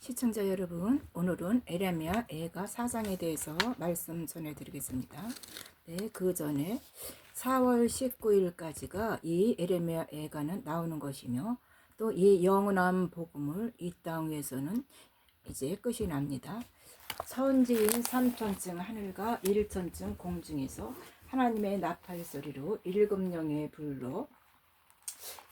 시청자 여러분, 오늘은 에레미야 애가 4장에 대해서 말씀 전해드리겠습니다. 네, 그 전에 4월 19일까지가 이 에레미야 애가는 나오는 것이며, 또 이 영원한 복음을 이 땅 위에서는 이제 끝이 납니다. 천지인 3천층 하늘과 1천층 공중에서 하나님의 나팔 소리로 7영의 불로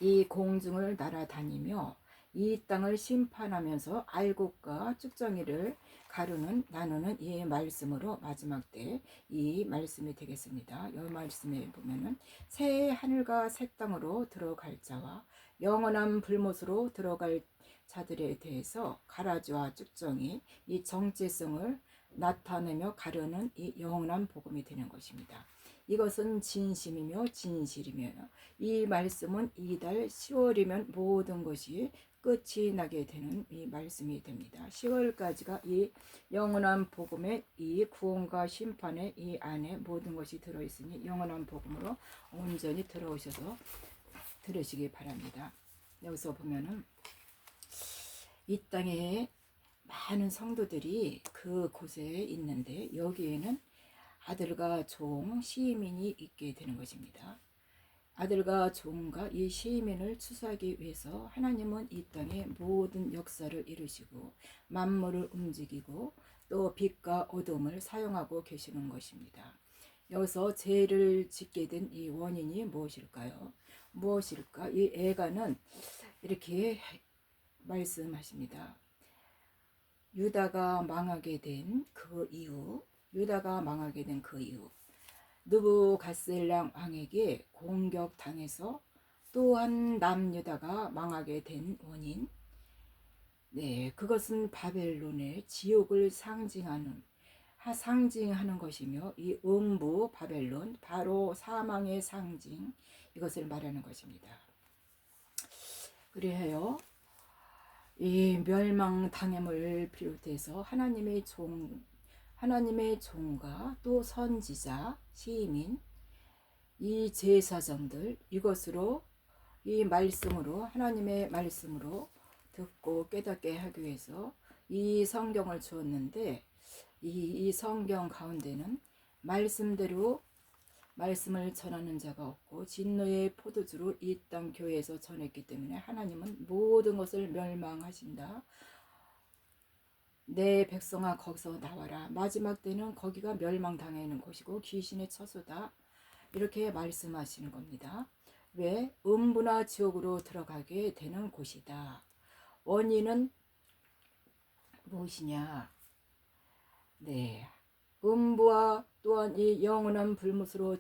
이 공중을 날아다니며 이 땅을 심판하면서 알곡과 쭉정이를 가르는 나누는 이 말씀으로 마지막 때 이 말씀이 되겠습니다. 이 말씀에 보면은 새 하늘과 새 땅으로 들어갈 자와 영원한 불못으로 들어갈 자들에 대해서 가라지와 쭉정이 이 정체성을 나타내며 가르는 이 영원한 복음이 되는 것입니다. 이것은 진심이며 진실이며, 이 말씀은 이달 10월이면 모든 것이 끝이 나게 되는 이 말씀이 됩니다. 10월까지가 이 영원한 복음의 이 구원과 심판의 이 안에 모든 것이 들어있으니 영원한 복음으로 온전히 들어오셔서 들으시기 바랍니다. 여기서 보면은 이 땅에 많은 성도들이 그곳에 있는데, 여기에는 아들과 종, 시민이 있게 되는 것입니다. 아들과 종과 이 시민을 추수하기 위해서 하나님은 이 땅에 모든 역사를 이루시고 만물을 움직이고 또 빛과 어둠을 사용하고 계시는 것입니다. 여기서 죄를 짓게 된 이 원인이 무엇일까요? 무엇일까? 이 애가는 이렇게 말씀하십니다. 유다가 망하게 된 그 이유, 느부갓네살 왕에게 공격당해서 또한 남유다가 망하게 된 원인, 그것은 바벨론의 지옥을 상징하는 것이며, 이 음부 바벨론, 바로 사망의 상징, 이것을 말하는 것입니다. 그래요, 이 멸망당함을 비롯해서 하나님의 종과 또 선지자, 시민, 이 제사장들, 이것으로 이 말씀으로, 하나님의 말씀으로 듣고 깨닫게 하기 위해서 이 성경을 주었는데, 이 성경 가운데는 말씀대로 말씀을 전하는 자가 없고 진노의 포도주로 이 땅 교회에서 전했기 때문에 하나님은 모든 것을 멸망하신다. 내 백성아 거기서 나와라. 마지막 때는 거기가 멸망당하는 곳이고 귀신의 처소다. 이렇게 말씀하시는 겁니다. 왜? 음부나 지옥으로 들어가게 되는 곳이다. 원인은 무엇이냐? 음부와 또한 이 영원한 불못으로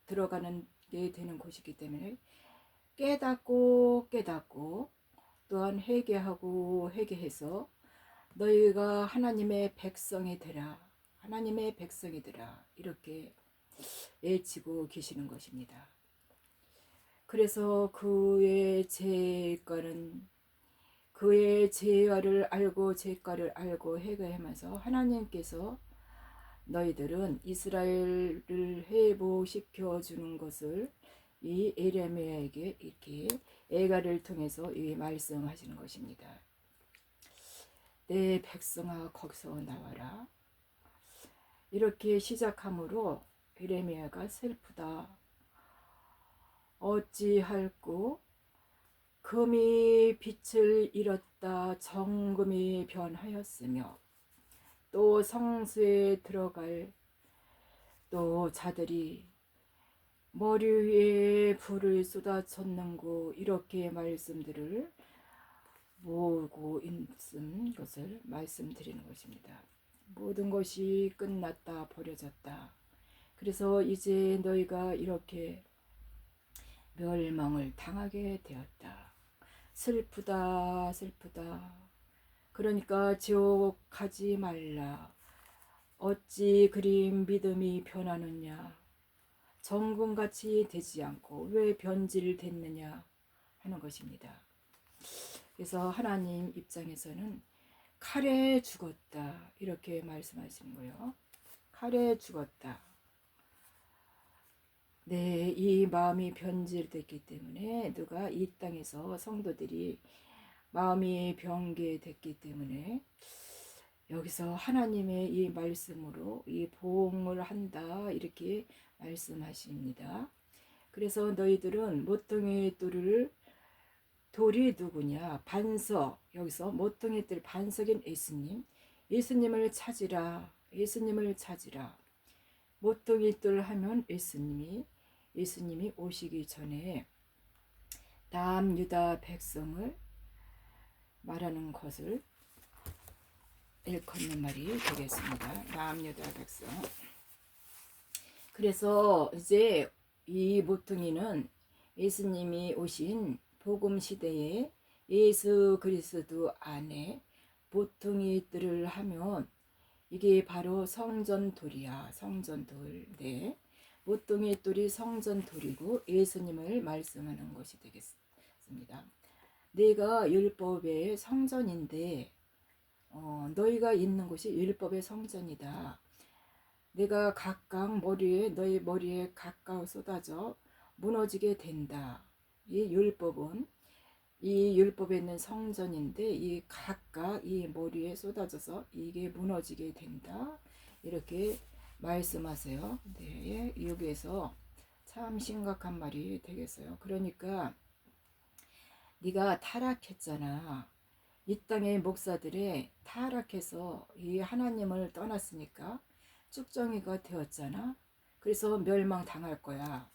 들어가는 게 되는 곳이기 때문에 깨닫고 또한 회개해서 너희가 하나님의 백성이 되라, 이렇게 외치고 계시는 것입니다. 그래서 그의 죄를 알고 회개하면서 하나님께서 너희들은 이스라엘을 회복시켜 주는 것을 이 에레미야에게 이렇게 애가를 통해서 이 말씀하시는 것입니다. 내 백성아 거기서 나와라. 이렇게 시작함으로 에레미야가 슬프다. 어찌할꼬 금이 빛을 잃었다. 정금이 변하였으며, 또 성수에 들어갈 또 자들이 머리 위에 불을 쏟아쳤는고, 이렇게 말씀들을 모으고 있는 것을 말씀드리는 것입니다. 모든 것이 끝났다, 버려졌다. 그래서 이제 너희가 이렇게 멸망을 당하게 되었다. 슬프다. 그러니까 지옥 가지 말라. 어찌 그리 믿음이 변하느냐? 정금같이 되지 않고 왜 변질됐느냐 하는 것입니다. 그래서 하나님 입장에서는 칼에 죽었다, 이렇게 말씀하시는 거예요. 칼에 죽었다. 이 마음이 변질됐기 때문에 누가 이 땅에서 성도들이 마음이 변개됐기 때문에 여기서 하나님의 이 말씀으로 이 보응을 한다 이렇게 말씀하십니다. 그래서 너희들은 모퉁이 돌이 누구냐? 반석. 여기서 모퉁이 뜰 반석인 예수님. 예수님을 찾으라. 예수님을 찾으라. 모퉁이 뜰 하면 예수님이 오시기 전에 남유다 백성을 말하는 것을 일컫는 말이 되겠습니다. 남유다 백성. 그래서 이제 이 모퉁이는 예수님이 오신 복음 시대에 예수 그리스도 안에 모퉁이들을 하면 이게 바로 성전돌이야. 성전돌. 네. 모퉁이돌이 성전돌이고 예수님을 말씀하는 것이 되겠습니다. 내가 율법의 성전인데 너희가 있는 곳이 율법의 성전이다. 내가 각각 너희 머리에 가까워 쏟아져 무너지게 된다. 이 율법에 있는 성전인데 이 각각 이 머리에 쏟아져서 이게 무너지게 된다. 이렇게 말씀하세요. 네, 여기에서 참 심각한 말이 되겠어요. 그러니까 네가 타락했잖아. 이 땅의 목사들이 타락해서 이 하나님을 떠났으니까 쭉정이가 되었잖아. 그래서 멸망당할 거야.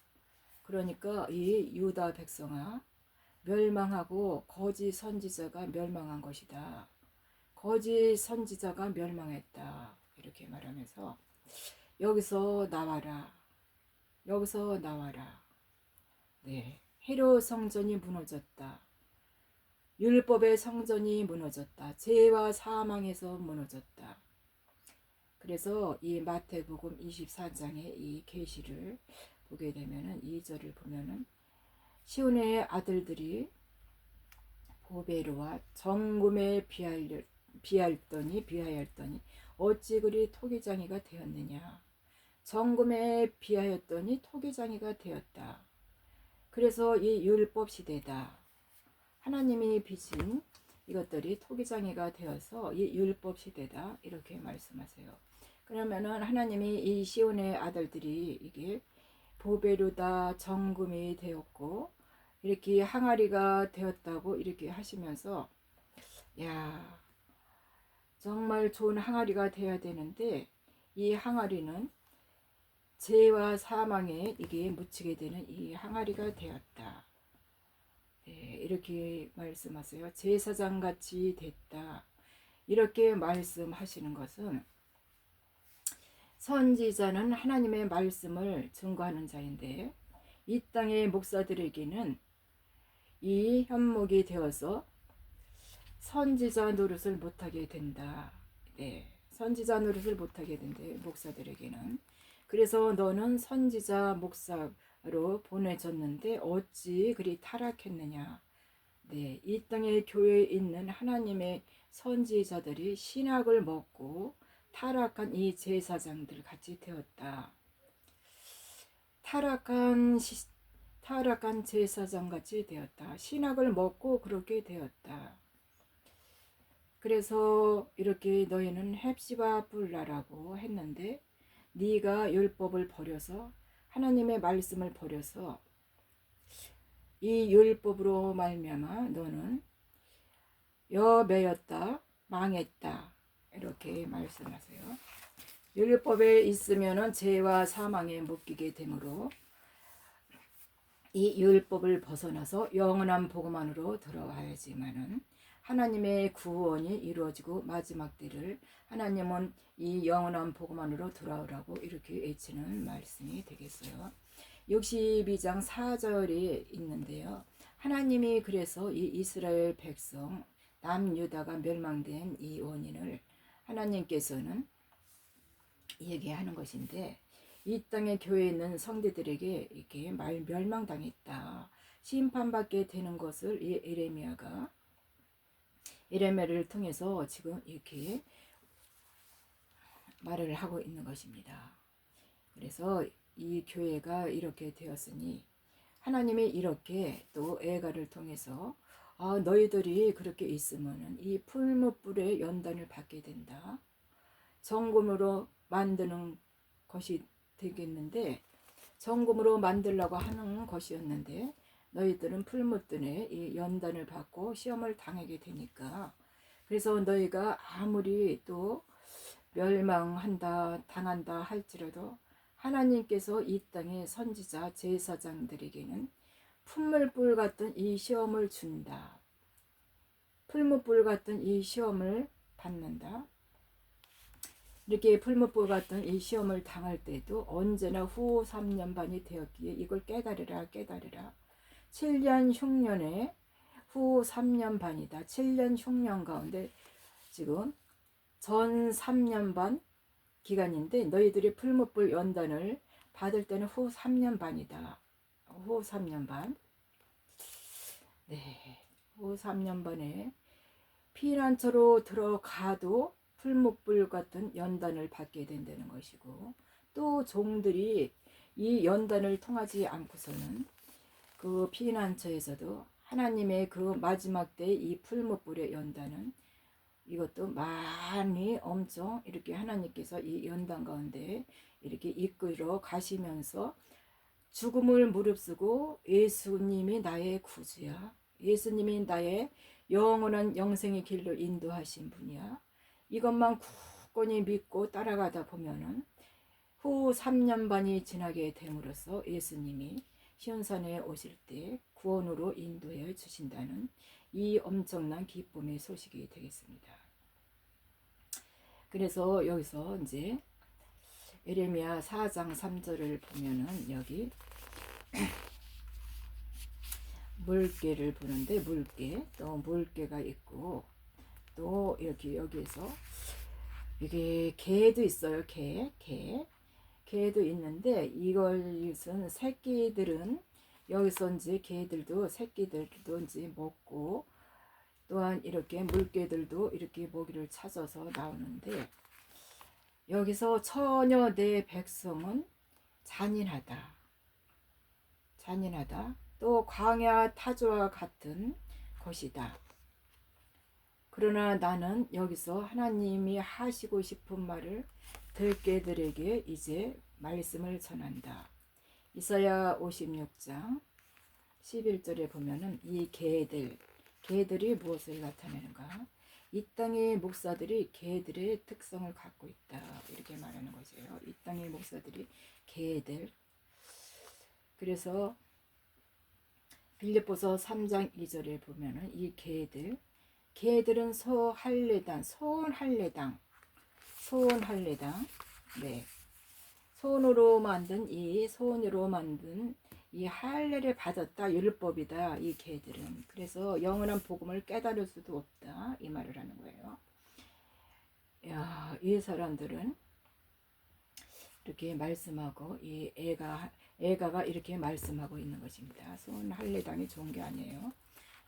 그러니까 이 유다 백성아, 멸망하고 거짓 선지자가 멸망한 것이다. 거짓 선지자가 멸망했다. 이렇게 말하면서 여기서 나와라. 여기서 나와라. 네, 헤롯 성전이 무너졌다. 율법의 성전이 무너졌다. 죄와 사망에서 무너졌다. 그래서 이 마태복음 24장의 이 계시를 보게 되면은 2절을 보면은 시온의 아들들이 보배로와 정금에 비하였더니 어찌 그리 토기장이가 되었느냐. 정금에 비하였더니 토기장이가 되었다. 그래서 이 율법 시대다. 하나님이 빚은 이것들이 토기장이가 되어서 이 율법 시대다. 이렇게 말씀하세요. 그러면은 하나님이 이 시온의 아들들이 이게 보배로다 정금이 되었고 이렇게 항아리가 되었다고 이렇게 하시면서 야 정말 좋은 항아리가 되어야 되는데 이 항아리는 죄와 사망에 이게 묻히게 되는 이 항아리가 되었다. 네, 이렇게 말씀하세요. 제사장같이 됐다. 이렇게 말씀하시는 것은 선지자는 하나님의 말씀을 증거하는 자인데 이 땅의 목사들에게는 이 현목이 되어서 선지자 노릇을 못하게 된다. 네, 선지자 노릇을 못하게 된대 목사들에게는. 그래서 너는 선지자 목사로 보내졌는데 어찌 그리 타락했느냐. 네, 이 땅의 교회에 있는 하나님의 선지자들이 신학을 먹고 타락한 이 제사장들 같이 되었다. 타락한 제사장 같이 되었다. 신학을 먹고 그렇게 되었다. 그래서 이렇게 너희는 헵시바 뿔라라고 했는데 네가 율법을 버려서 하나님의 말씀을 버려서 이 율법으로 말미암아 너는 여매였다, 망했다 이렇게 말씀하세요. 율법에 있으면은 죄와 사망에 묶이게 되므로 이 율법을 벗어나서 영원한 복음 안으로 들어와야지만은 하나님의 구원이 이루어지고 마지막 때를 하나님은 이 영원한 복음 안으로 돌아오라고 이렇게 외치는 말씀이 되겠어요. 62장 4절에 있는데요. 하나님이 그래서 이 이스라엘 백성 남유다가 멸망된 이 원인을 하나님께서는 얘기하는 것인데 이 땅의 교회에 있는 성도들에게 이렇게 멸망당했다. 심판받게 되는 것을 이 에레미야를 통해서 지금 이렇게 말을 하고 있는 것입니다. 그래서 이 교회가 이렇게 되었으니 하나님이 이렇게 또 애가를 통해서 아, 너희들이 그렇게 있으면은 이 풀무불의 연단을 받게 된다. 정금으로 만드는 것이 되겠는데, 정금으로 만들려고 하는 것이었는데 너희들은 풀무불에 이 연단을 받고 시험을 당하게 되니까, 그래서 너희가 아무리 또 멸망한다 당한다 할지라도 하나님께서 이 땅의 선지자 제사장들에게는 풀무불 같은 이 시험을 준다. 풀무불 같은 이 시험을 받는다. 이렇게 풀무불 같은 이 시험을 당할 때도 언제나 후 3년 반이 되었기에 이걸 깨달으라 깨달으라. 7년 흉년에 후 3년 반이다. 7년 흉년 가운데 지금 전 3년 반 기간인데 너희들이 풀무불 연단을 받을 때는 후 3년 반이다. 후 3년 반. 네. 후 3년 반에 피난처로 들어가도 풀무불 같은 연단을 받게 된다는 것이고, 또 종들이 이 연단을 통하지 않고서는 그 피난처에서도 하나님의 그 마지막 때 이 풀무불의 연단은 이것도 많이 엄청 이렇게 하나님께서 이 연단 가운데 이렇게 이끌어 가시면서 죽음을 무릅쓰고 예수님이 나의 구주야, 예수님이 나의 영원한 영생의 길로 인도하신 분이야, 이것만 굳건히 믿고 따라가다 보면은 후 3년 반이 지나게 됨으로써 예수님이 시온산에 오실 때 구원으로 인도해 주신다는 이 엄청난 기쁨의 소식이 되겠습니다. 그래서 여기서 이제 에레미야 4장 3절을 보면은 여기 물개를 보는데, 물개, 또 물개가 있고, 또 이렇게 여기에서 이게 개도 있어요. 개도 있는데, 이것은 새끼들은 여기서 이제 개들도 새끼들도 이제 먹고, 또한 이렇게 물개들도 이렇게 먹이를 찾아서 나오는데, 여기서 처녀 내 백성은 잔인하다. 또 광야 타조와 같은 것이다. 그러나 나는 여기서 하나님이 하시고 싶은 말을 들개들에게 이제 말씀을 전한다. 이사야 56장 11절에 보면은 이 개들이 무엇을 나타내는가? 이 땅의 목사들이 개들의 특성을 갖고 있다. 이렇게 말하는 거죠. 이 땅의 목사들이 개들. 그래서 빌립보서 3장 2절에 보면은 이 개들은 소할례당, 네, 손으로 만든 이 할례를 받았다, 율법이다 이 개들은. 그래서 영원한 복음을 깨달을 수도 없다 이 말을 하는 거예요. 야, 이 사람들은 이렇게 말씀하고, 이 애가가 이렇게 말씀하고 있는 것입니다. 손 할례당이 좋은 게 아니에요.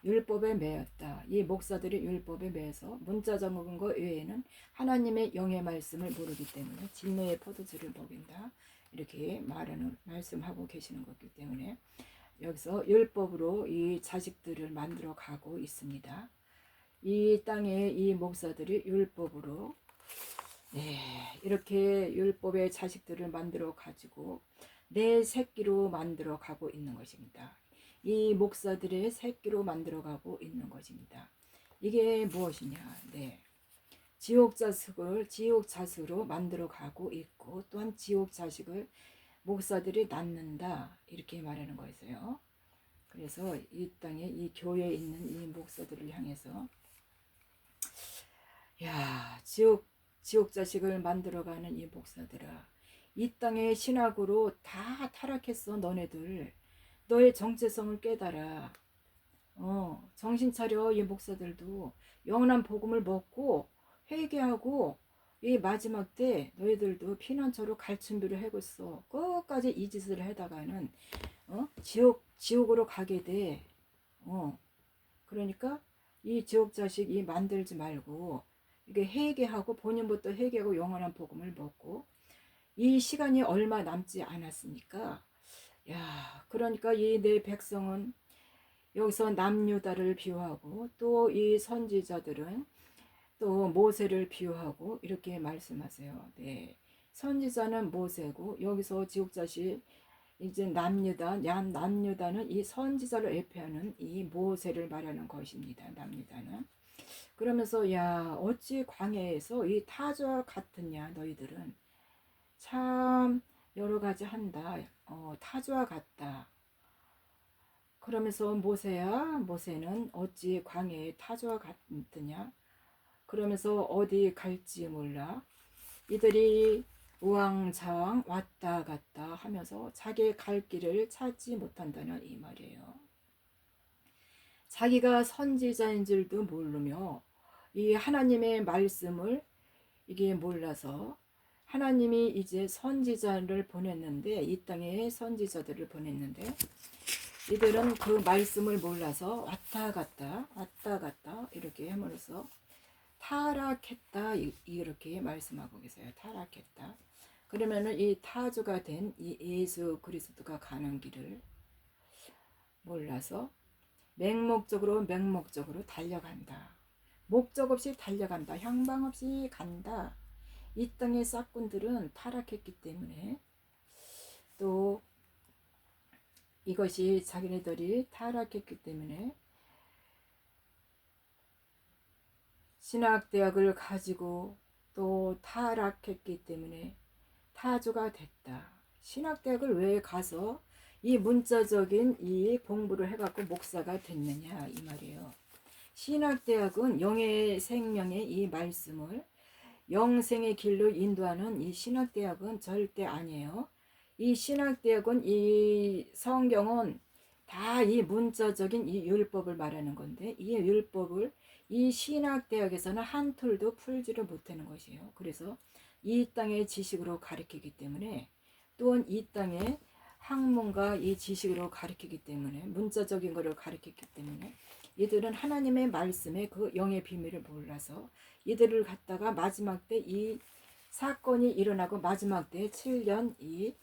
율법에 매였다. 이 목사들이 율법에 매여서 문자 적은 것 외에는 하나님의 영의 말씀을 모르기 때문에 진노의 포도주를 먹인다. 이렇게 말씀하고 계시는 거기 때문에 여기서 율법으로 이 자식들을 만들어 가고 있습니다. 이 땅에 이 목사들이 율법으로, 네, 이렇게 율법의 자식들을 만들어 가지고 내 새끼로 만들어 가고 있는 것입니다. 이 목사들의 새끼로 만들어 가고 있는 것입니다. 이게 무엇이냐? 네, 지옥 자식으로 만들어 가고 있고, 또한 지옥 자식을 목사들이 낳는다 이렇게 말하는 거였어요. 그래서 이 땅에 이 교회에 있는 이 목사들을 향해서, 야, 지옥 자식을 만들어가는 이 목사들아, 이 땅의 신학으로 다 타락했어. 너네들 너의 정체성을 깨달아. 정신 차려. 이 목사들도 영원한 복음을 먹고 회개하고, 이 마지막 때 너희들도 피난처로 갈 준비를 하고 있어. 끝까지 이 짓을 하다가는 지옥으로 가게 돼. 그러니까 이 지옥 자식 이 만들지 말고 이게 회개하고, 본인부터 회개하고 영원한 복음을 먹고, 이 시간이 얼마 남지 않았으니까, 야, 그러니까 이 내 백성은 여기서 남유다를 비유하고 또 이 선지자들은 또 모세를 비유하고 이렇게 말씀하세요. 네. 선지자는 모세고 여기서 지옥자시 이제 남유다는 이 선지자를 예표하는 이 모세를 말하는 것입니다. 남유다는. 그러면서 야 어찌 광야에서 이 타조와 같으냐 너희들은 참 여러 가지 한다. 타조와 같다. 그러면서 모세는 어찌 광야에 타조와 같으냐. 그러면서 어디 갈지 몰라. 이들이 우왕좌왕 왔다 갔다 하면서 자기 갈 길을 찾지 못한다는 이 말이에요. 자기가 선지자인 줄도 모르며 이 하나님의 말씀을 이게 몰라서 하나님이 이제 선지자를 보냈는데 이 땅에 선지자들을 보냈는데 이들은 그 말씀을 몰라서 왔다 갔다 이렇게 함으로써 타락했다 이렇게 말씀하고 계세요. 타락했다. 그러면은 이 타주가 된 이 예수 그리스도가 가는 길을 몰라서 맹목적으로 달려간다. 목적 없이 달려간다. 향방 없이 간다. 이 땅의 싹군들은 타락했기 때문에 또 이것이 자기네들이 타락했기 때문에 신학대학을 가지고 또 타락했기 때문에 타주가 됐다. 신학대학을 왜 가서 이 문자적인 이 공부를 해갖고 목사가 됐느냐 이 말이에요. 신학대학은 영의 생명의 이 말씀을 영생의 길로 인도하는 이 신학대학은 절대 아니에요. 이 신학대학은 이 성경은 다 이 문자적인 이 율법을 말하는 건데 이 율법을 이 신학대학에서는 한 툴도 풀지를 못하는 것이에요. 그래서 이 땅의 지식으로 가르치기 때문에 또한 이 땅의 학문과 이 지식으로 가르치기 때문에 문자적인 것을 가르치기 때문에 이들은 하나님의 말씀의 그 영의 비밀을 몰라서 이들을 갖다가 마지막 때 이 사건이 일어나고 마지막 때 7년 이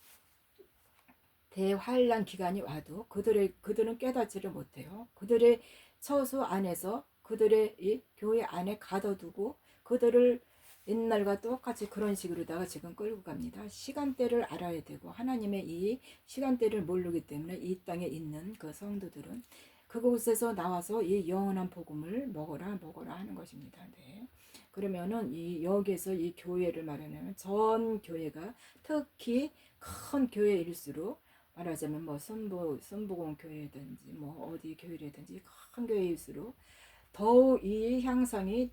대환란 기간이 와도 그들은 깨닫지를 못해요. 그들의 처소 안에서 그들의 이 교회 안에 가둬두고 그들을 옛날과 똑같이 그런 식으로다가 지금 끌고 갑니다. 시간대를 알아야 되고 하나님의 이 시간대를 모르기 때문에 이 땅에 있는 그 성도들은 그곳에서 나와서 이 영원한 복음을 먹어라 하는 것입니다. 네. 그러면은 이 여기에서 이 교회를 말하면 전 교회가 특히 큰 교회일수록 말하자면 뭐 선부공 교회든지 뭐 어디 교회라든지 큰 교회일수록 더욱 이 향상이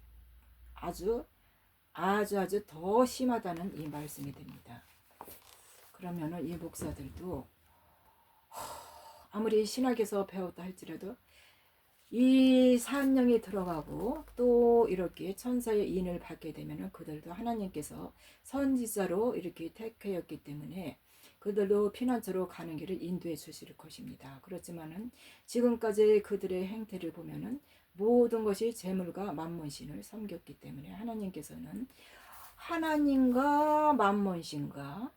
아주 더 심하다는 이 말씀이 됩니다. 그러면은 이 목사들도 아무리 신학에서 배웠다 할지라도 이 산령이 들어가고 또 이렇게 천사의 인을 받게 되면은 그들도 하나님께서 선지자로 이렇게 택하였기 때문에 그들도 피난처로 가는 길을 인도해 주실 것입니다. 그렇지만은 지금까지 그들의 행태를 보면은 모든 것이 재물과 만몬신을 섬겼기 때문에 하나님께서는 하나님과 만몬신과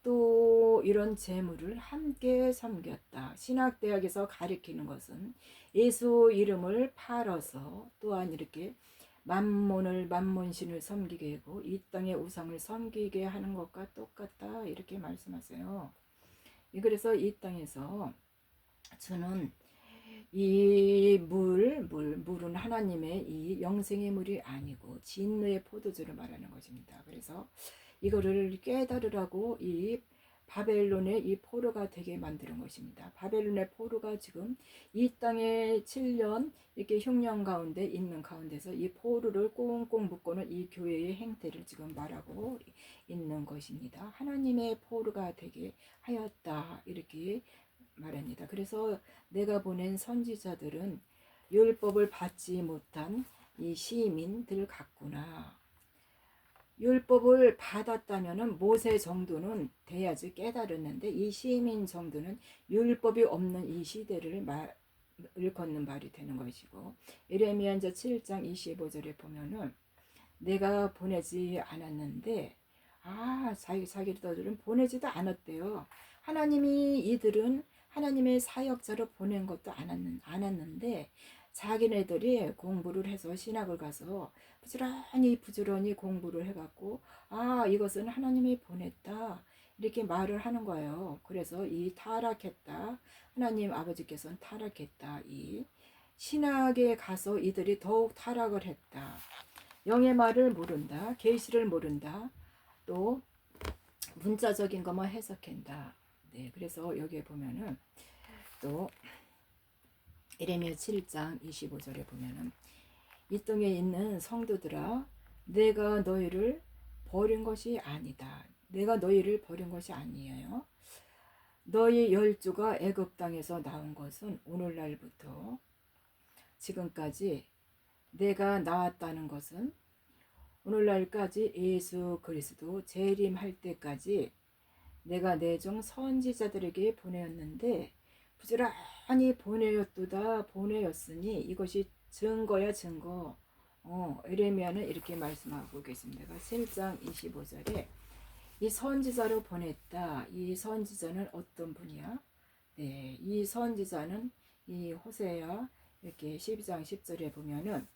또 이런 재물을 함께 섬겼다. 신학대학에서 가리키는 것은 예수 이름을 팔아서 또한 이렇게 만몬신을 섬기게 하고 이 땅의 우상을 섬기게 하는 것과 똑같다 이렇게 말씀하세요. 그래서 이 땅에서 주는 이 물은 하나님의 이 영생의 물이 아니고 진노의 포도주를 말하는 것입니다. 그래서 이거를 깨달으라고 이 바벨론의 이 포로가 되게 만드는 것입니다. 바벨론의 포로가 지금 이 땅에 7년 이렇게 흉년 가운데 있는 가운데서 이 포로를 꽁꽁 묶고는 이 교회의 행태를 지금 말하고 있는 것입니다. 하나님의 포로가 되게 하였다 이렇게 말합니다. 그래서 내가 보낸 선지자들은 율법을 받지 못한 이 시민들 같구나. 율법을 받았다면은 모세 정도는 돼야지 깨달았는데 이 시민 정도는 율법이 없는 이 시대를 걷는 말이 되는 것이고 예레미야 7장 25절에 보면은 내가 보내지 않았는데 자기들은 보내지도 않았대요. 하나님이 이들은 하나님의 사역자로 보낸 것도 않았는데 자기네들이 공부를 해서 신학을 가서 부지런히 공부를 해갖고 이것은 하나님이 보냈다 이렇게 말을 하는 거예요. 그래서 이 타락했다, 하나님 아버지께서는 타락했다, 이 신학에 가서 이들이 더욱 타락을 했다, 영의 말을 모른다, 계시를 모른다, 또 문자적인 것만 해석한다. 네, 그래서 여기에 보면은 또 예레미야 7장 25절에 보면은 이 땅에 있는 성도들아, 내가 너희를 버린 것이 아니다. 내가 너희를 버린 것이 아니에요. 너희 열조가 애굽 땅에서 나온 것은 오늘날부터 지금까지 내가 나왔다는 것은 오늘날까지 예수 그리스도 재림할 때까지 내가 내 종 선지자들에게 보내었는데 부지런히 보내었으니 이것이 증거야, 증거. 에레미야는 이렇게 말씀하고 계십니다. 7장 25절에 이 선지자로 보냈다. 이 선지자는 어떤 분이야? 네, 이 선지자는 이 호세야 이렇게 12장 10절에 보면은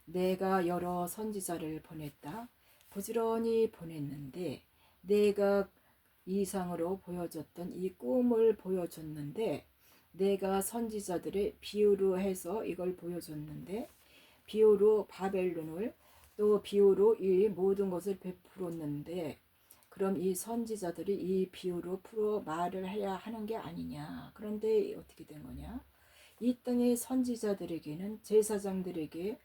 내가 여러 선지자를 보냈다. 부지런히 보냈는데 내가 이상으로 보여줬던 이 꿈을 보여줬는데, 내가 선지자들의 비유로 해서 이걸 보여줬는데, 비유로 바벨론을 또 비유로 이 모든 것을 베풀었는데, 그럼 이 선지자들이 이 비유로 풀어 말을 해야 하는 게 아니냐. 그런데 어떻게 된 거냐? 이 땅의 선지자들에게는 제사장들에게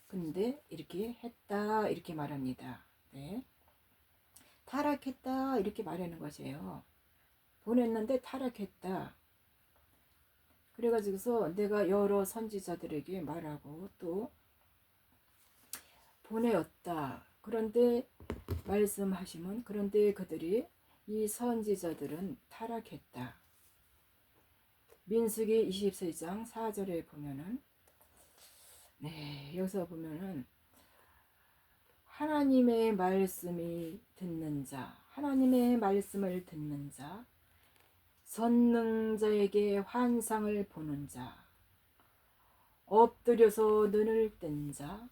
근데 이렇게 했다 이렇게 말합니다. 네. 타락했다 이렇게 말하는 것이에요. 보냈는데 타락했다. 그래가지고서 내가 여러 선지자들에게 말하고 또 보내었다. 그런데 말씀하시면 그런데 그들이 이 선지자들은 타락했다. 민수기 24장 4절에 보면은 여기서 보면은 하나님의 말씀이 듣는 자, 하나님의 말씀을 듣는 자, 선능자에게 환상을 보는 자, 엎드려서 눈을 뜬 자,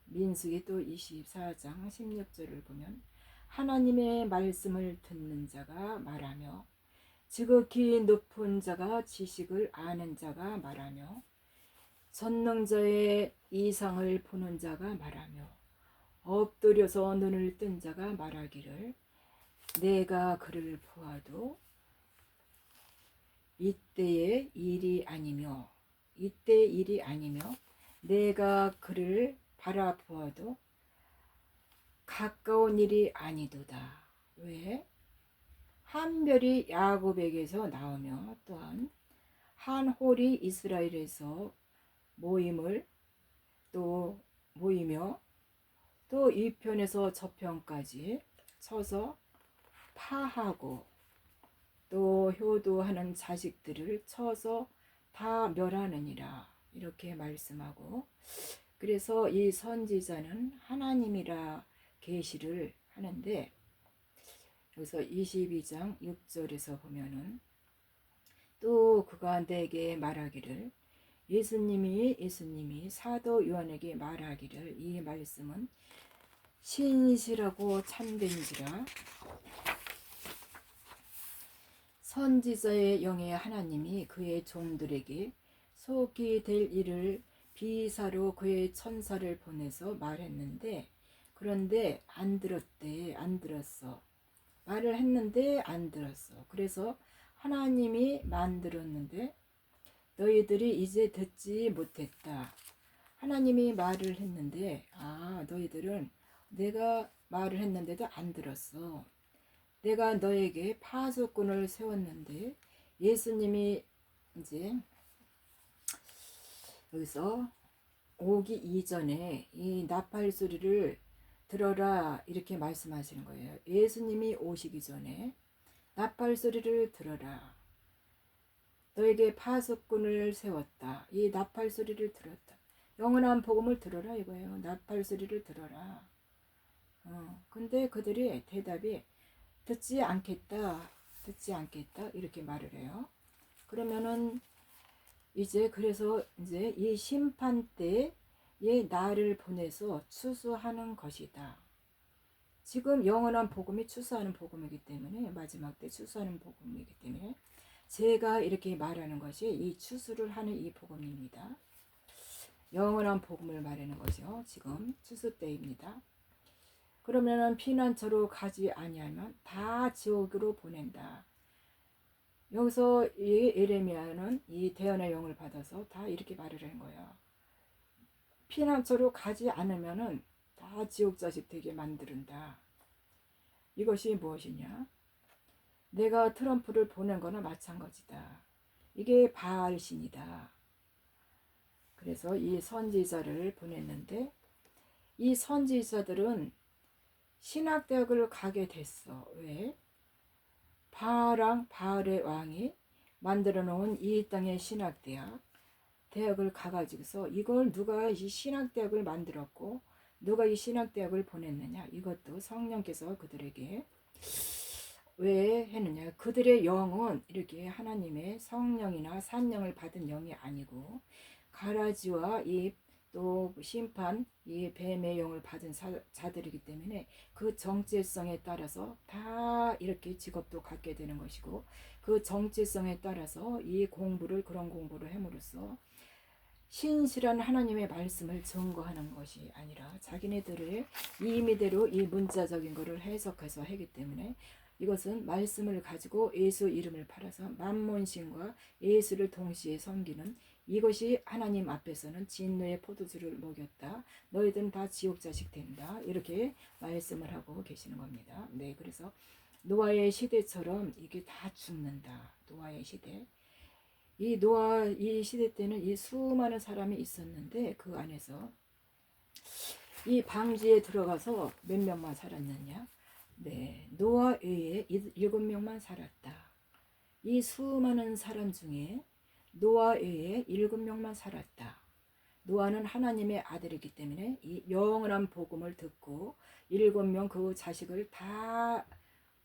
민수기 또 24장 16절을 보면 하나님의 말씀을 듣는 자가 말하며 지극히 높은 자가 지식을 아는 자가 말하며 선능자의 이상을 보는 자가 말하며 엎드려서 눈을 뜬 자가 말하기를 내가 그를 보아도 이때의 일이 아니며 내가 그를 바라보아도 가까운 일이 아니도다. 왜? 한 별이 야곱에게서 나오며 또한 한 홀이 이스라엘에서 모이며 또 이 편에서 저편까지 쳐서 파하고 또 효도하는 자식들을 쳐서 다 멸하느니라 이렇게 말씀하고, 그래서 이 선지자는 하나님이라 계시를 하는데 여기서 22장 6절에서 보면은 또 그가 내게 말하기를 예수님이 사도 요한에게 말하기를 이 말씀은 신이시라고 참된지라 선지자의 영의 하나님이 그의 종들에게 속히 될 일을 비사로 그의 천사를 보내서 말했는데 그런데 안 들었어. 말을 했는데 안 들었어. 그래서 하나님이 만들었는데 너희들이 이제 듣지 못했다. 하나님이 말을 했는데 너희들은 내가 말을 했는데도 안 들었어. 내가 너에게 파수꾼을 세웠는데 예수님이 이제 여기서 오기 이전에 이 나팔 소리를 들어라 이렇게 말씀하시는 거예요. 예수님이 오시기 전에 나팔 소리를 들어라. 너에게 파수꾼을 세웠다. 이 나팔 소리를 들었다. 영원한 복음을 들어라 이거예요. 나팔 소리를 들어라. 근데 그들이 대답이 듣지 않겠다 이렇게 말을 해요. 그러면은 이제 그래서 이제 이 심판 때에 나를 보내서 추수하는 것이다. 지금 영원한 복음이 추수하는 복음이기 때문에, 마지막 때 추수하는 복음이기 때문에 제가 이렇게 말하는 것이 이 추수를 하는 이 복음입니다. 영원한 복음을 말하는 것이요. 지금 추수 때입니다. 그러면은 피난처로 가지 아니하면 다 지옥으로 보낸다. 여기서 이 에레미야는 이 대언의 영을 받아서 다 이렇게 말을 한 거예요. 피난처로 가지 않으면은 다 지옥 자식 되게 만드는다. 이것이 무엇이냐? 내가 트럼프를 보낸 거나 마찬가지다. 이게 바알 신이다. 그래서 이 선지자를 보냈는데 이 선지자들은 신학대학을 가게 됐어. 왜? 바알의 왕이 만들어 놓은 이 땅의 대학을 가가지고서 이걸 누가 이 신학대학을 만들었고 누가 이 신학대학을 보냈느냐, 이것도 성령께서 그들에게 왜 했느냐, 그들의 영은 이렇게 하나님의 성령이나 산령을 받은 영이 아니고 가라지와 이 또 심판, 이 뱀의 영을 받은 자들이기 때문에 그 정체성에 따라서 다 이렇게 직업도 갖게 되는 것이고, 그 정체성에 따라서 이 그런 공부를 함으로써 신실한 하나님의 말씀을 증거하는 것이 아니라 자기네들의 임의대로 이 문자적인 것을 해석해서 하기 때문에, 이것은 말씀을 가지고 예수 이름을 팔아서 만몬신과 예수를 동시에 섬기는, 이것이 하나님 앞에서는 진노의 포도주를 먹였다. 너희들은 다 지옥 자식 된다. 이렇게 말씀을 하고 계시는 겁니다. 네, 그래서 노아의 시대처럼 이게 다 죽는다. 노아의 시대. 이 시대 때는 이 수많은 사람이 있었는데 그 안에서 이 방주에 들어가서 몇 명만 살았느냐? 네, 노아 외에 7명만 살았다. 이 수많은 사람 중에 노아 외에 7명만 살았다. 노아는 하나님의 아들이기 때문에 이 영원한 복음을 듣고 7명 그 자식을 다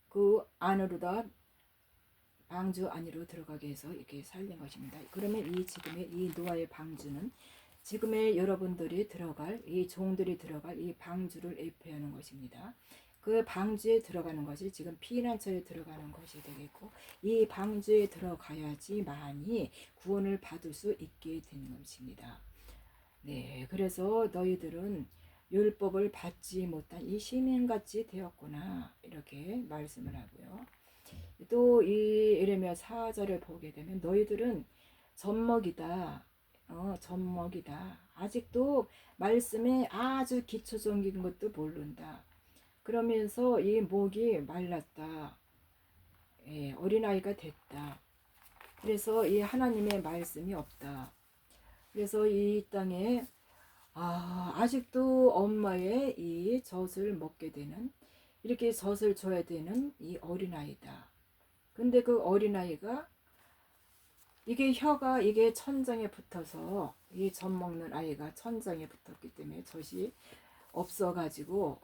그 안으로다 방주 안으로 들어가게 해서 이렇게 살린 것입니다. 그러면 지금의 이 노아의 방주는 지금의 여러분들이 들어갈, 이 종들이 들어갈 이 방주를 예표하는 것입니다. 그 방주에 들어가는 것이 지금 피난처에 들어가는 것이 되겠고, 이 방주에 들어가야지만이 구원을 받을 수 있게 되는 것입니다. 네, 그래서 너희들은 율법을 받지 못한 이 시민같이 되었구나, 이렇게 말씀을 하고요. 또 이 예레미야 4절을 보게 되면 너희들은 젖먹이다. 젖먹이다. 아직도 말씀에 아주 기초적인 것도 모른다. 그러면서 이 목이 말랐다. 예, 어린아이가 됐다. 그래서 이 하나님의 말씀이 없다. 그래서 이 땅에 아직도 엄마의 이 젖을 먹게 되는, 이렇게 젖을 줘야 되는 이 어린아이다. 근데 그 어린아이가 이게 혀가 이게 천장에 붙어서 이 젖 먹는 아이가 천장에 붙었기 때문에 젖이 없어가지고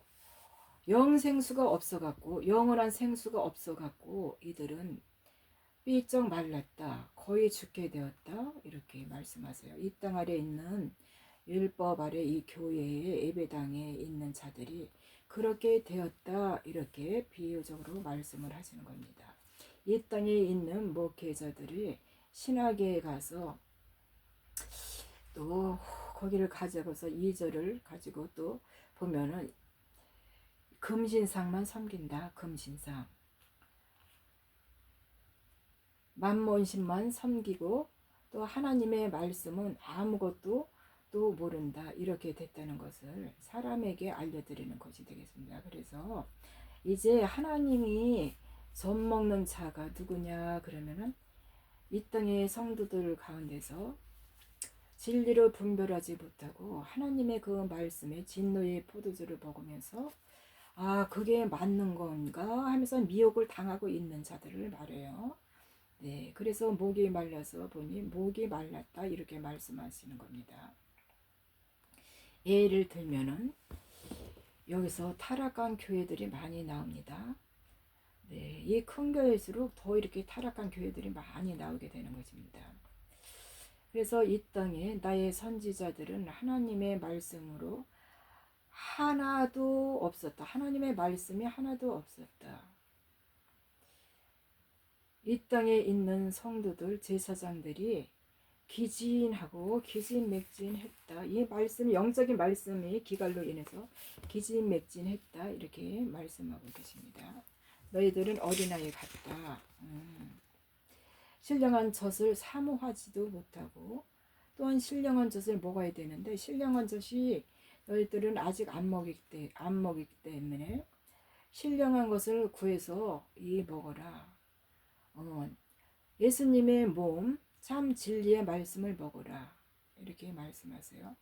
영생수가 없어갖고 영원한 생수가 없어갖고 이들은 삐쩍 말랐다. 거의 죽게 되었다. 이렇게 말씀하세요. 이 땅 아래 있는 율법 아래 이 교회의 예배당에 있는 자들이 그렇게 되었다. 이렇게 비유적으로 말씀을 하시는 겁니다. 이 땅에 있는 목회자들이 신학에 가서 또 거기를 가져가서 2절을 가지고 또 보면은 금신상만 섬긴다. 금신상. 만몬신만 섬기고 또 하나님의 말씀은 아무것도 또 모른다. 이렇게 됐다는 것을 사람에게 알려드리는 것이 되겠습니다. 그래서 이제 하나님이 젖 먹는 자가 누구냐 그러면은 이 땅의 성도들 가운데서 진리를 분별하지 못하고 하나님의 그 말씀에 진노의 포도주를 먹으면서 그게 맞는 건가 하면서 미혹을 당하고 있는 자들을 말해요. 네, 그래서 목이 말라서 보니 목이 말랐다 이렇게 말씀하시는 겁니다. 예를 들면은 여기서 타락한 교회들이 많이 나옵니다. 네, 이 큰 교회일수록 더 이렇게 타락한 교회들이 많이 나오게 되는 것입니다. 그래서 이 땅에 나의 선지자들은 하나님의 말씀으로 하나도 없었다. 하나님의 말씀이 하나도 없었다. 이 땅에 있는 성도들, 제사장들이 기진하고 기진맥진했다. 이 말씀, 영적인 말씀이 기갈로 인해서 기진맥진했다. 이렇게 말씀하고 계십니다. 너희들은 어린아이 같다. 신령한 젖을 사모하지도 못하고, 또한 신령한 젖을 먹어야 되는데 신령한 젖이 너희들은 아직 안 먹이기 때문에 신령한 것을 구해서 먹어라. 예수님의 몸, 참 진리의 말씀을 먹어라. 이렇게 말씀하세요.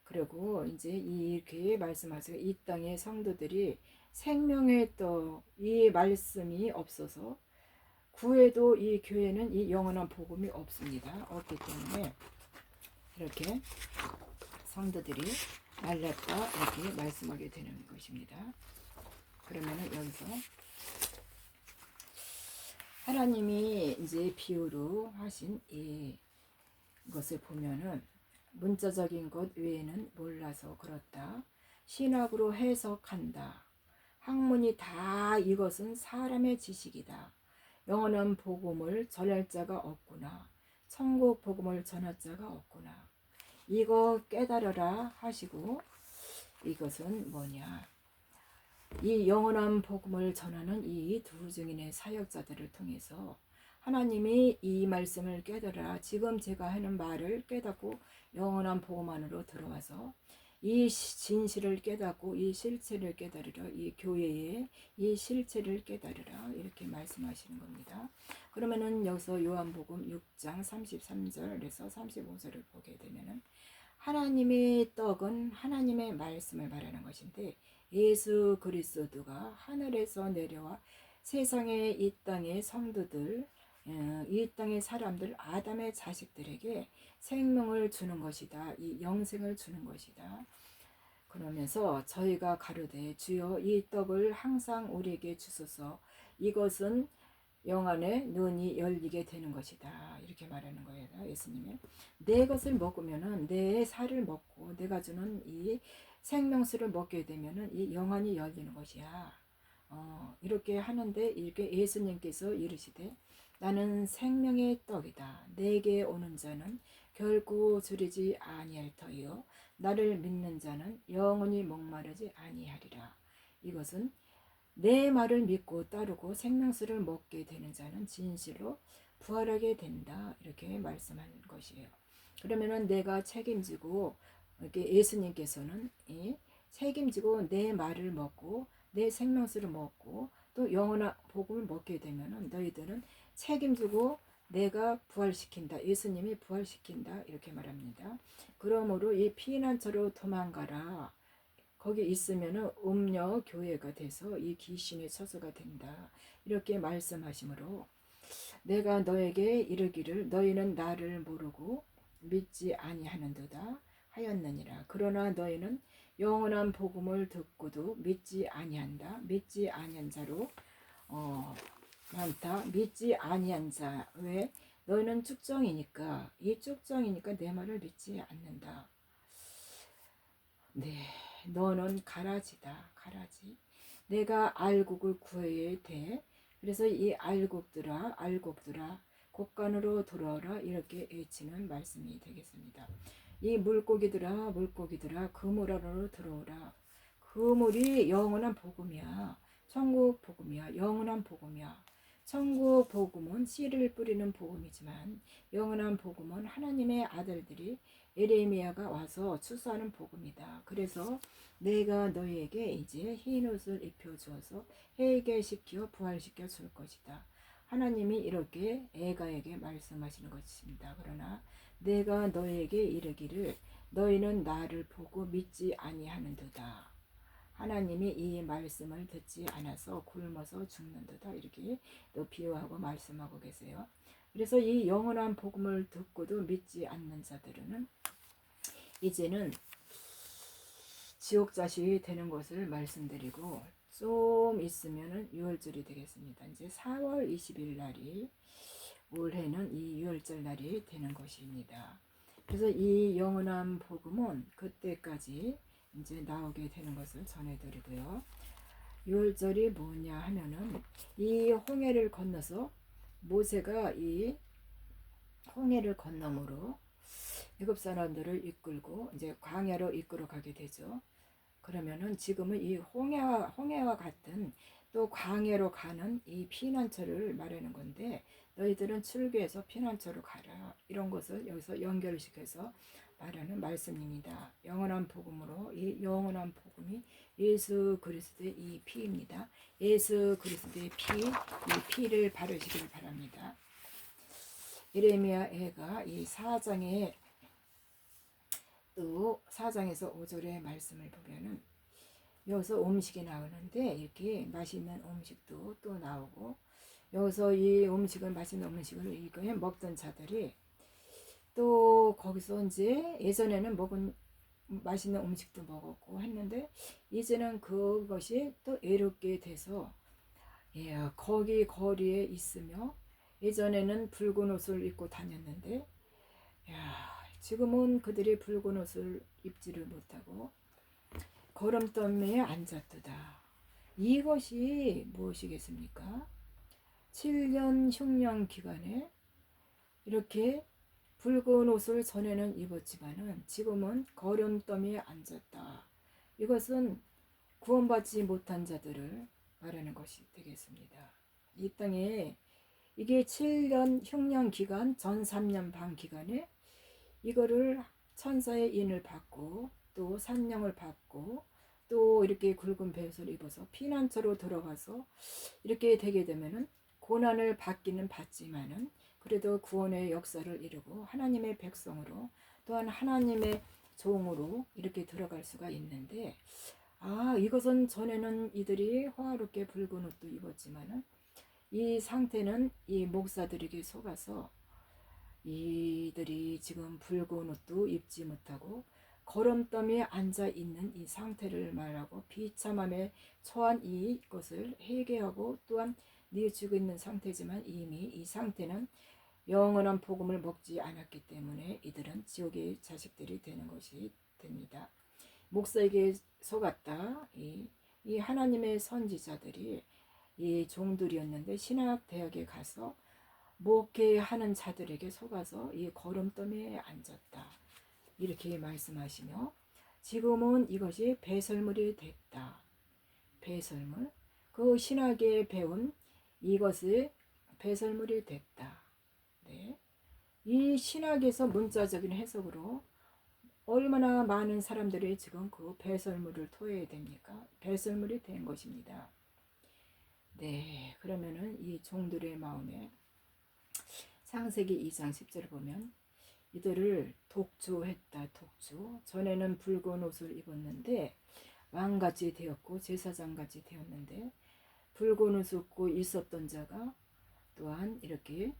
그리고 이제 이렇게 말씀하세요. 이 땅의 성도들이 생명의 떡, 이 말씀이 없어서 구해도 이 교회는 이 영원한 복음이 없습니다. 없기 때문에 이렇게 성도들이 말랐다 이렇게 말씀하게 되는 것입니다. 그러면은 여기서 하나님이 이제 비유로 하신 이것을 보면은 문자적인 것 외에는 몰라서 그렇다. 신학으로 해석한다. 학문이 다 이것은 사람의 지식이다. 영원한 복음을 전할 자가 없구나. 천국 복음을 전할 자가 없구나. 이거 깨달아라 하시고, 이것은 뭐냐? 이 영원한 복음을 전하는 이 두 증인의 사역자들을 통해서 하나님이 이 말씀을 깨달아 지금 제가 하는 말을 깨닫고 영원한 복음 안으로 들어와서 이 진실을 깨닫고 이 실체를 깨달으라. 이 교회의 이 실체를 깨달으라. 이렇게 말씀하시는 겁니다. 그러면은 여기서 요한복음 6장 33절에서 35절을 보게 되면은 하나님의 떡은 하나님의 말씀을 말하는 것인데, 예수 그리스도가 하늘에서 내려와 세상에 이 땅의 성도들, 이 땅의 사람들, 아담의 자식들에게 생명을 주는 것이다. 이 영생을 주는 것이다. 그러면서 저희가 가로되 주여 이 떡을 항상 우리에게 주소서. 이것은 영안의 눈이 열리게 되는 것이다. 이렇게 말하는 거예요. 예수님이 내 것을 먹으면은 내 살을 먹고 내가 주는 이 생명수를 먹게 되면은 이 영안이 열리는 것이야. 이렇게 하는데 이렇게 예수님께서 이르시되 나는 생명의 떡이다. 내게 오는 자는 결코 줄이지 아니할 터이요 나를 믿는 자는 영원히 목마르지 아니하리라. 이것은 내 말을 믿고 따르고 생명수를 먹게 되는 자는 진실로 부활하게 된다. 이렇게 말씀하는 것이에요. 그러면은 내가 책임지고, 이렇게 예수님께서는 책임지고 내 말을 먹고 내 생명수를 먹고 또 영원한 복음을 먹게 되면은 너희들은 책임지고 내가 부활시킨다. 예수님이 부활시킨다. 이렇게 말합니다. 그러므로 이 피난처로 도망가라. 거기 있으면은 음녀 교회가 돼서 이 귀신의 처소가 된다. 이렇게 말씀하시므로 내가 너에게 이르기를 너희는 나를 모르고 믿지 아니하는도다 하였느니라. 그러나 너희는 영원한 복음을 듣고도 믿지 아니한다. 믿지 아니한 자로 많다. 믿지 아니한 자. 왜? 너희는 쭉정이니까, 이 쭉정이니까 내 말을 믿지 않는다. 네, 너는 가라지다. 가라지. 내가 알곡을 구해야 돼. 그래서 이 알곡들아 곡간으로 돌아오라. 이렇게 외치는 말씀이 되겠습니다. 이 물고기들아 그물 안으로 들어오라. 그물이 영원한 복음이야. 천국 복음이야. 영원한 복음이야. 천국 복음은 씨를 뿌리는 복음이지만 영원한 복음은 하나님의 아들들이 에레미야가 와서 추수하는 복음이다. 그래서 내가 너희에게 이제 흰 옷을 입혀 주어서 회개시켜 부활시켜 줄 것이다. 하나님이 이렇게 애가에게 말씀하시는 것입니다. 그러나 내가 너희에게 이르기를 너희는 나를 보고 믿지 아니하는도다. 하나님이 이 말씀을 듣지 않아서 굶어서 죽는도다. 이렇게 또 비유하고 말씀하고 계세요. 그래서 이 영원한 복음을 듣고도 믿지 않는 자들은 이제는 지옥자식이 되는 것을 말씀드리고, 좀 있으면은 6월절이 되겠습니다. 이제 4월 20일 날이 올해는 이 6월절 날이 되는 것입니다. 그래서 이 영원한 복음은 그때까지 이제 나오게 되는 것을 전해드리고요. 6월절이 뭐냐 하면은 이 홍해를 건너서 모세가 이 홍해를 건너므로 애굽 사람들을 이끌고 이제 광야로 이끌어 가게 되죠. 그러면은 지금은 이 홍해와 같은 또 광야로 가는 이 피난처를 말하는 건데, 너희들은 출교해서 피난처로 가라, 이런 것을 여기서 연결시켜서 말하는 말씀입니다. 영원한 복음으로, 이 영원한 복음이 예수 그리스도의 이 피입니다. 예수 그리스도의 피, 이 피를 바르시길 바랍니다. 예레미야가 이 4장에 또 4장에서 5절의 말씀을 보면은 여기서 음식이 나오는데, 이렇게 맛있는 음식도 또 나오고, 여기서 이 음식을, 맛있는 음식을 이거에 먹던 자들이 또 거기서 이제 예전에는 먹은 맛있는 음식도 먹었고 했는데, 이제는 그것이 또 애롭게 돼서 거기 거리에 있으며, 예전에는 붉은 옷을 입고 다녔는데 지금은 그들이 붉은 옷을 입지를 못하고 거름더미에 앉았도다. 이것이 무엇이겠습니까? 7년 흉년 기간에 이렇게 붉은 옷을 전에는 입었지만은 지금은 거름더미에 앉았다. 이것은 구원받지 못한 자들을 말하는 것이 되겠습니다. 이 땅에 이게 7년 흉년 기간, 전 3년 반 기간에 이거를 천사의 인을 받고 또 산령을 받고 또 이렇게 굵은 베옷을 입어서 피난처로 들어가서 이렇게 되게 되면은 고난을 받기는 받지만은 그래도 구원의 역사를 이루고 하나님의 백성으로 또한 하나님의 종으로 이렇게 들어갈 수가 있는데, 이것은 전에는 이들이 화롭게 붉은 옷도 입었지만은 이 상태는 이 목사들에게 속아서 이들이 지금 붉은 옷도 입지 못하고 거름더미에 앉아 있는 이 상태를 말하고, 비참함에 처한 이것을 회개하고 또한 뉘우치고 있는 상태지만 이미 이 상태는 영원한 복음을 먹지 않았기 때문에 이들은 지옥의 자식들이 되는 것이 됩니다. 목사에게 속았다. 이 하나님의 선지자들이 이 종들이었는데 신학대학에 가서 목회하는 자들에게 속아서 이 거름더미에 앉았다. 이렇게 말씀하시며, 지금은 이것이 배설물이 됐다. 배설물, 그 신학에 배운 이것이 배설물이 됐다. 네. 이 신학에서 문자적인 해석으로 얼마나 많은 사람들이 지금 그 배설물을 토해야 됩니까? 배설물이 된 것입니다. 네, 그러면은 이 종들의 마음에 창세기 2장 10절을 보면 이들을 독주했다. 독주. 전에는 붉은 옷을 입었는데 왕같이 되었고 제사장같이 되었는데, 붉은 옷을 입고 있었던 자가 또한 이렇게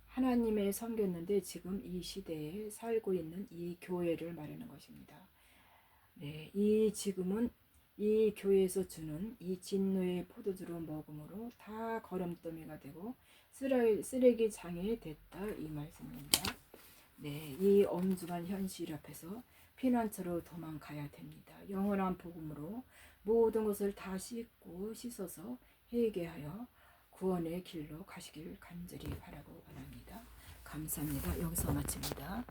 하나님의 섬겼는데 지금 이 시대에 살고 있는 이 교회를 말하는 것입니다. 네, 이 지금은 이 교회에서 주는 이 진노의 포도주로 먹음으로 다 거름더미가 되고 쓰레기 장이 됐다, 이 말씀입니다. 네, 이 엄중한 현실 앞에서 피난처로 도망가야 됩니다. 영원한 복음으로 모든 것을 다 씻고 씻어서 회개하여 구원의 길로 가시길 간절히 바라고 원합니다. 감사합니다. 여기서 마칩니다.